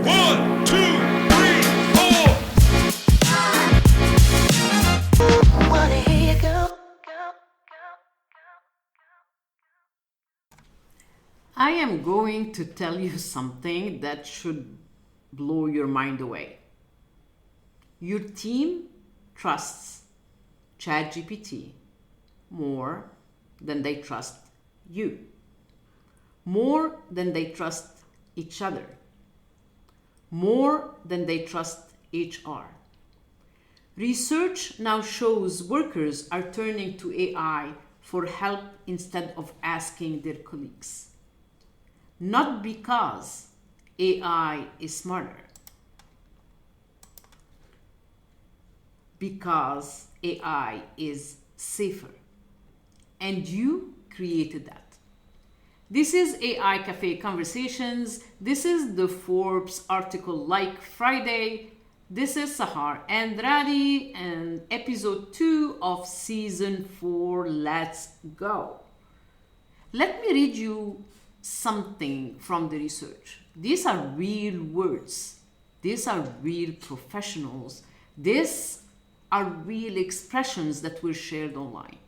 1, 2, 3, 4. Wanna hear you go. I am going to tell you something that should blow your mind away. Your team trusts ChatGPT more than they trust you, more than they trust each other, more than they trust HR. Research now shows workers are turning to AI for help instead of asking their colleagues. Not because AI is smarter, because AI is safer. And you created that. This is AI Cafe Conversations. This is the Forbes article Like Friday. This is Sahar Andrade and episode 2 of season 4. Let's go. Let me read you something from the research. These are real words. These are real professionals. These are real expressions that were shared online.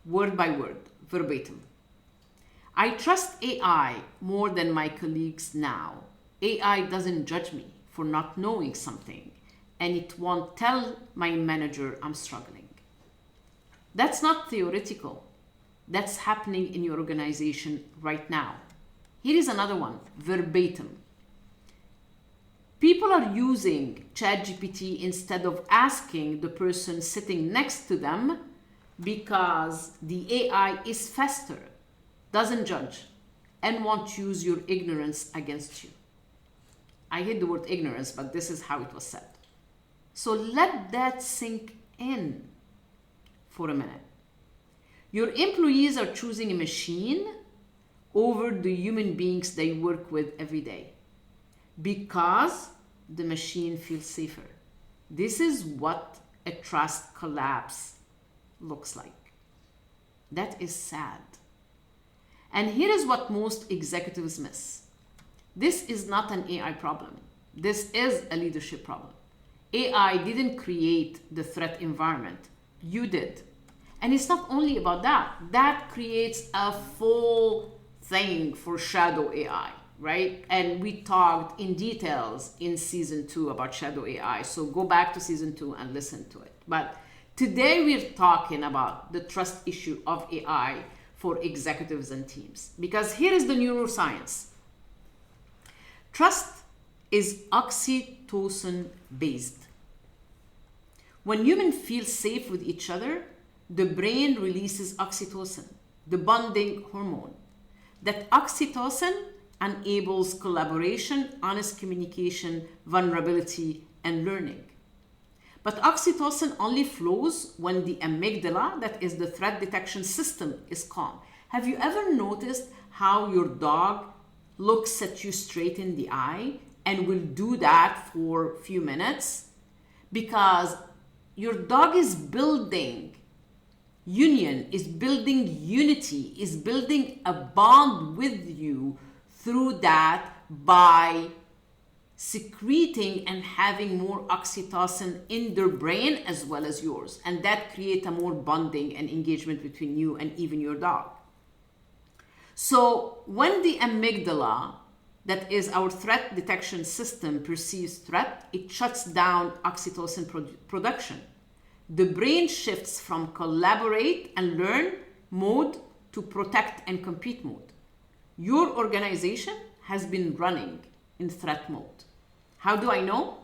Word by word, verbatim. I trust AI more than my colleagues now. AI doesn't judge me for not knowing something, and it won't tell my manager I'm struggling. That's not theoretical. That's happening in your organization right now. Here is another one, verbatim. People are using ChatGPT instead of asking the person sitting next to them because the AI is faster, doesn't judge, and won't use your ignorance against you. I hate the word ignorance, but this is how it was said. So let that sink in for a minute. Your employees are choosing a machine over the human beings they work with every day because the machine feels safer. This is what a trust collapse looks like. That is sad. And here is what most executives miss. This is not an AI problem. This is a leadership problem. AI didn't create the threat environment. You did. And it's not only about that. That creates a full thing for shadow AI, right? And we talked in details in season 2 about shadow AI. So go back to season 2 and listen to it. But today we're talking about the trust issue of AI for executives and teams. Because here is the neuroscience. Trust is oxytocin based. When humans feel safe with each other, the brain releases oxytocin, the bonding hormone. That oxytocin enables collaboration, honest communication, vulnerability, and learning. But oxytocin only flows when the amygdala, that is the threat detection system, is calm. Have you ever noticed how your dog looks at you straight in the eye and will do that for a few minutes? Because your dog is building union, is building unity, is building a bond with you through that by secreting and having more oxytocin in their brain as well as yours. And that creates a more bonding and engagement between you and even your dog. So when the amygdala, that is our threat detection system, perceives threat, it shuts down oxytocin production. The brain shifts from collaborate and learn mode to protect and compete mode. Your organization has been running in threat mode. How do I know?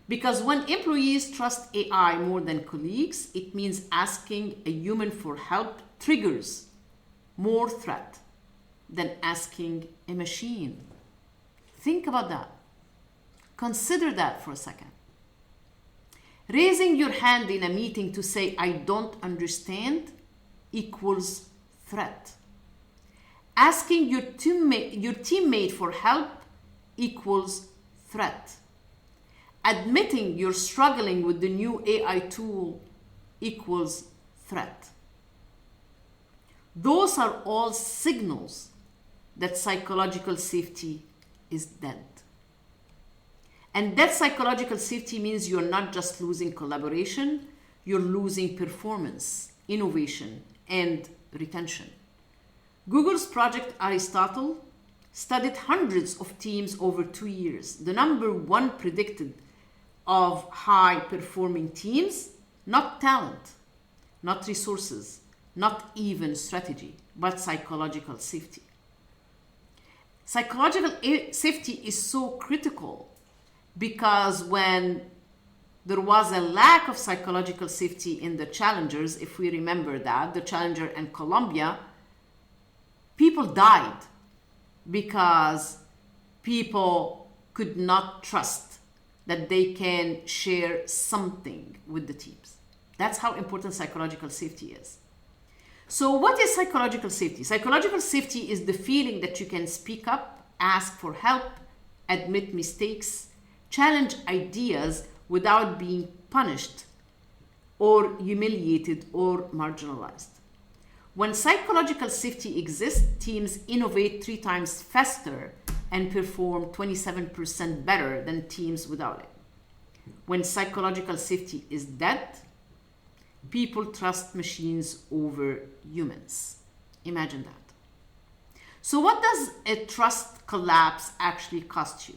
Because when employees trust AI more than colleagues, it means asking a human for help triggers more threat than asking a machine. Think about that. Consider that for a second. Raising your hand in a meeting to say, I don't understand, equals threat. Asking your teammate for help equals threat. Admitting you're struggling with the new AI tool equals threat. Those are all signals that psychological safety is dead. And that psychological safety means you're not just losing collaboration, you're losing performance, innovation, and retention. Google's Project Aristotle studied hundreds of teams over 2 years. The number one predicted of high-performing teams, not talent, not resources, not even strategy, but psychological safety. Psychological safety is so critical because when there was a lack of psychological safety in the challengers, if we remember that, the Challenger and Columbia, people died because people could not trust that they can share something with the teams. That's how important psychological safety is. So what is psychological safety? Psychological safety is the feeling that you can speak up, ask for help, admit mistakes, challenge ideas without being punished or humiliated or marginalized. When psychological safety exists, teams innovate 3 times faster and perform 27% better than teams without it. When psychological safety is dead, people trust machines over humans. Imagine that. So what does a trust collapse actually cost you?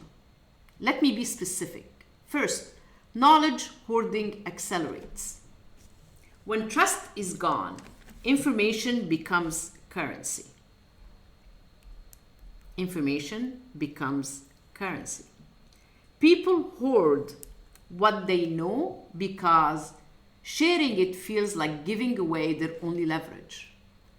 Let me be specific. First, knowledge hoarding accelerates. When trust is gone, information becomes currency. Information becomes currency. People hoard what they know because sharing it feels like giving away their only leverage.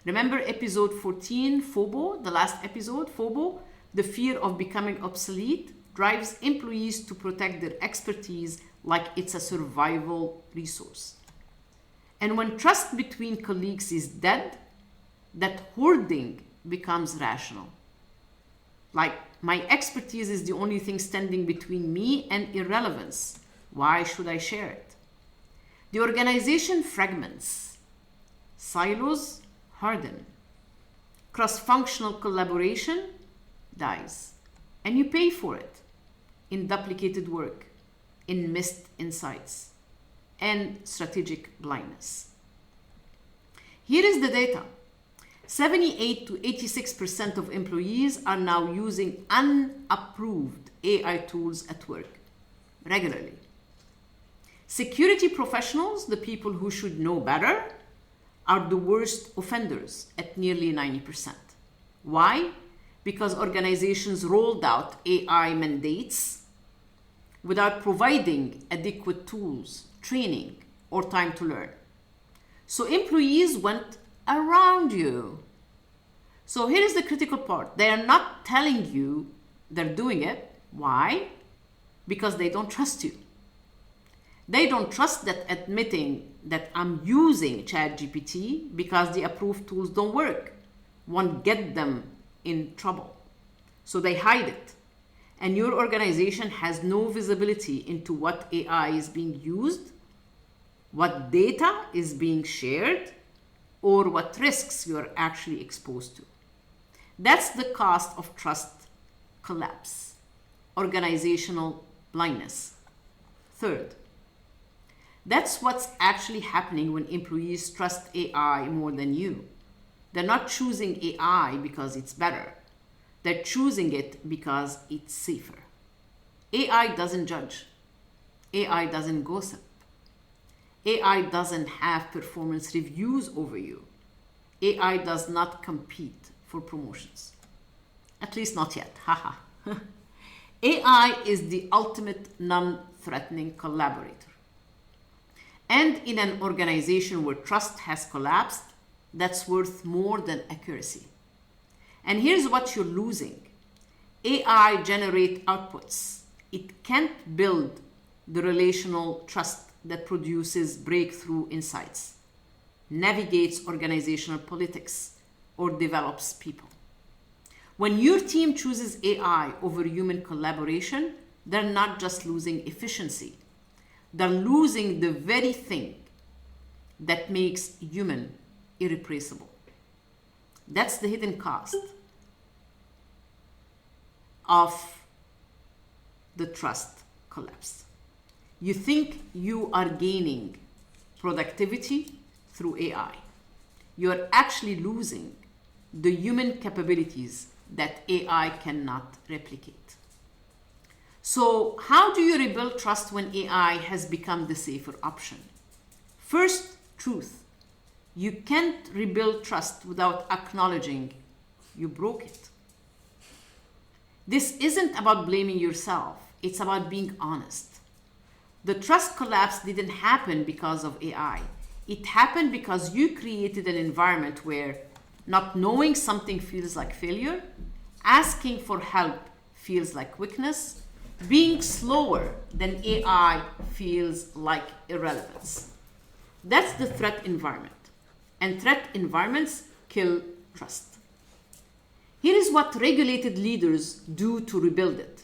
Remember episode 14, FOBO, the last episode, FOBO? The fear of becoming obsolete drives employees to protect their expertise like it's a survival resource. And when trust between colleagues is dead, that hoarding becomes rational. Like, my expertise is the only thing standing between me and irrelevance. Why should I share it? The organization fragments. Silos harden. Cross-functional collaboration dies. And you pay for it in duplicated work, in missed insights, and strategic blindness. Here is the data. 78 to 86% of employees are now using unapproved AI tools at work regularly. Security professionals, the people who should know better, are the worst offenders at nearly 90%. Why? Because organizations rolled out AI mandates without providing adequate tools, training, or time to learn. So employees went around you. So here is the critical part. They are not telling you they're doing it. Why? Because they don't trust you. They don't trust that admitting that I'm using ChatGPT because the approved tools don't work won't get them in trouble. So they hide it. And your organization has no visibility into what AI is being used, what data is being shared, or what risks you're actually exposed to. That's the cost of trust collapse, organizational blindness. Third, that's what's actually happening when employees trust AI more than you. They're not choosing AI because it's better. They're choosing it because it's safer. AI doesn't judge. AI doesn't gossip. AI doesn't have performance reviews over you. AI does not compete for promotions. At least not yet. Haha. AI is the ultimate non-threatening collaborator. And in an organization where trust has collapsed, that's worth more than accuracy. And here's what you're losing. AI generate outputs. It can't build the relational trust that produces breakthrough insights, navigates organizational politics, or develops people. When your team chooses AI over human collaboration, they're not just losing efficiency. They're losing the very thing that makes human irreplaceable. That's the hidden cost of the trust collapse. You think you are gaining productivity through AI. You're actually losing the human capabilities that AI cannot replicate. So, how do you rebuild trust when AI has become the safer option? First, truth. You can't rebuild trust without acknowledging you broke it. This isn't about blaming yourself, it's about being honest. The trust collapse didn't happen because of AI. It happened because you created an environment where not knowing something feels like failure, asking for help feels like weakness, being slower than AI feels like irrelevance. That's the threat environment. And threat environments kill trust. Here is what regulated leaders do to rebuild it.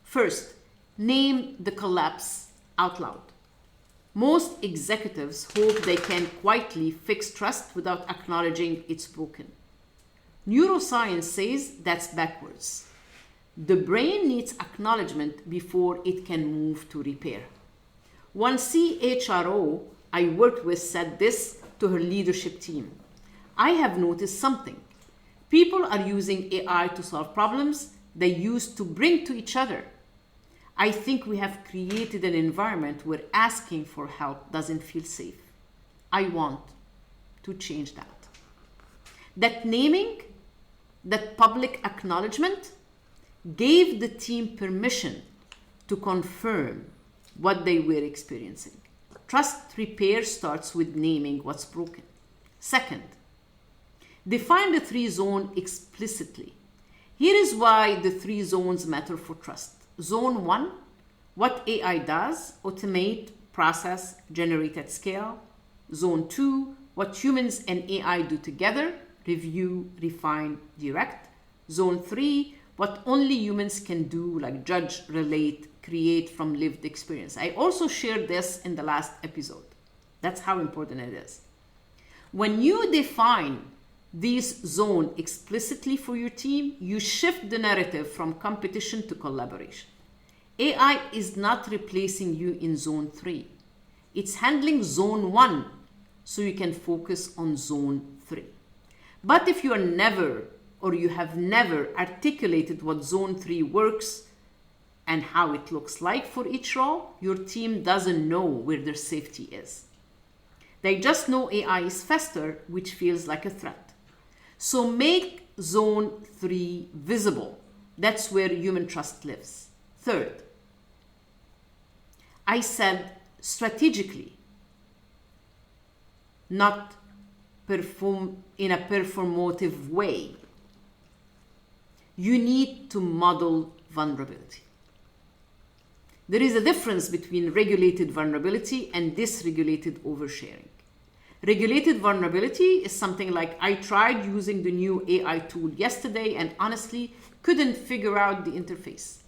First, name the collapse out loud. Most executives hope they can quietly fix trust without acknowledging it's broken. Neuroscience says that's backwards. The brain needs acknowledgement before it can move to repair. One CHRO I worked with said this to her leadership team. I have noticed something. People are using AI to solve problems they used to bring to each other. I think we have created an environment where asking for help doesn't feel safe. I want to change that. That naming, that public acknowledgement, gave the team permission to confirm what they were experiencing. Trust repair starts with naming what's broken. Second, define the 3 zones explicitly. Here is why the 3 zones matter for trust. Zone 1, what AI does, automate, process, generate at scale. Zone 2, what humans and AI do together, review, refine, direct. Zone 3, what only humans can do, like judge, relate, create from lived experience. I also shared this in the last episode. That's how important it is. When you define these zones explicitly for your team, you shift the narrative from competition to collaboration. AI is not replacing you in zone 3. It's handling zone 1 so you can focus on zone 3. But if you have never articulated what zone 3 works and how it looks like for each role, your team doesn't know where their safety is. They just know AI is faster, which feels like a threat. So make zone 3 visible. That's where human trust lives. Third, I said strategically, not in a performative way. You need to model vulnerability. There is a difference between regulated vulnerability and dysregulated oversharing. Regulated vulnerability is something like, I tried using the new AI tool yesterday and honestly couldn't figure out the interface.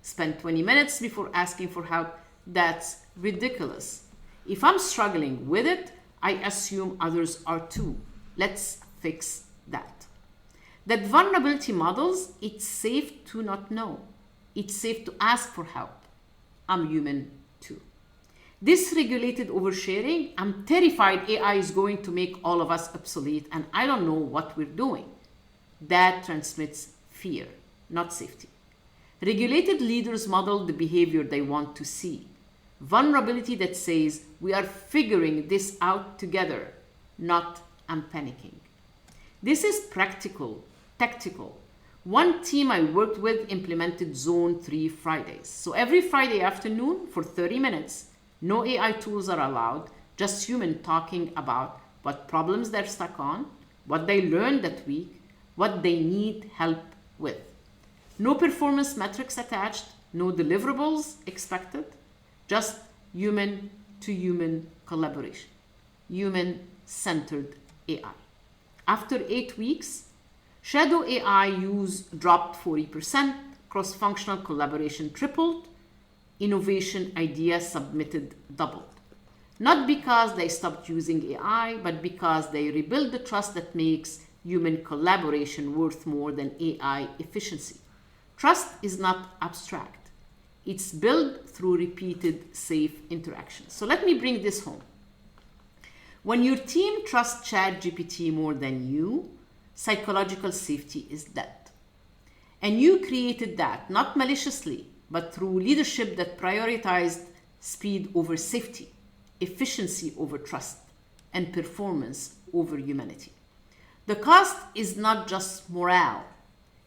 Spent 20 minutes before asking for help. That's ridiculous. If I'm struggling with it, I assume others are too. Let's fix that. That vulnerability models, it's safe to not know. It's safe to ask for help. I'm human too. Dysregulated oversharing, I'm terrified AI is going to make all of us obsolete and I don't know what we're doing. That transmits fear, not safety. Regulated leaders model the behavior they want to see. Vulnerability that says, we are figuring this out together, not I'm panicking. This is practical, tactical. One team I worked with implemented Zone 3 Fridays. So every Friday afternoon for 30 minutes, no AI tools are allowed, just human talking about what problems they're stuck on, what they learned that week, what they need help with. No performance metrics attached, no deliverables expected, just human to human collaboration, human-centered AI. After 8 weeks, shadow AI use dropped 40%, cross-functional collaboration tripled, innovation ideas submitted doubled. Not because they stopped using AI, but because they rebuilt the trust that makes human collaboration worth more than AI efficiency. Trust is not abstract. It's built through repeated safe interactions. So let me bring this home. When your team trusts ChatGPT more than you, psychological safety is dead. And you created that, not maliciously, but through leadership that prioritized speed over safety, efficiency over trust, and performance over humanity. The cost is not just morale.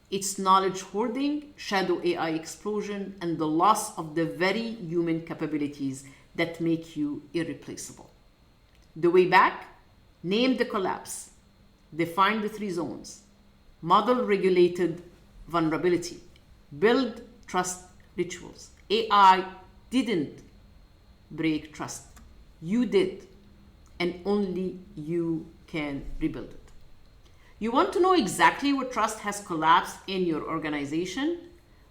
It's knowledge hoarding, shadow AI explosion, and the loss of the very human capabilities that make you irreplaceable. The way back: name the collapse, define the 3 zones, model regulated vulnerability, build trust rituals. AI didn't break trust. You did, and only you can rebuild it. You want to know exactly where trust has collapsed in your organization?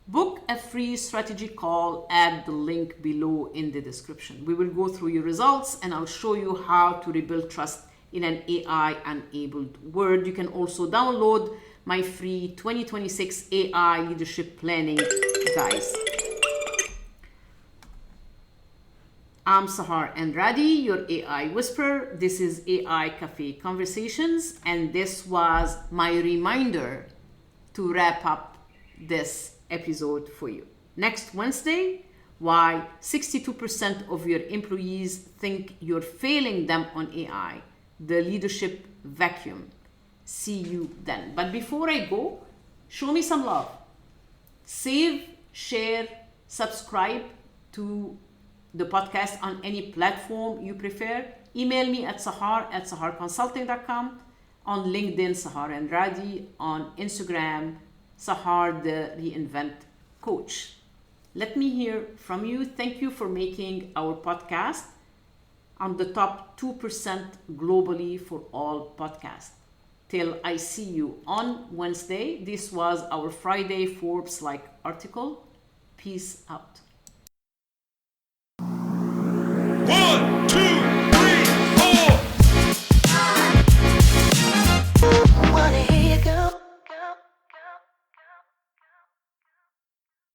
Book a free strategy call at the link below in the description. We will go through your results and I'll show you how to rebuild trust in an AI-enabled world. You can also download my free 2026 AI leadership planning guys. I'm Sahar Andrade, your AI whisperer. This is AI Cafe Conversations, and this was my reminder to wrap up this episode for you. Next Wednesday, why 62% of your employees think you're failing them on AI, the leadership vacuum. See you then. But before I go, show me some love. Save, share, subscribe to the podcast on any platform you prefer. Email me at sahar@saharconsulting.com, on LinkedIn, Sahar Andrade, on Instagram, Sahar the Reinvent Coach. Let me hear from you. Thank you for making our podcast on the top 2% globally for all podcasts. Till I see you on Wednesday. This was our Friday Forbes article. Peace out. 1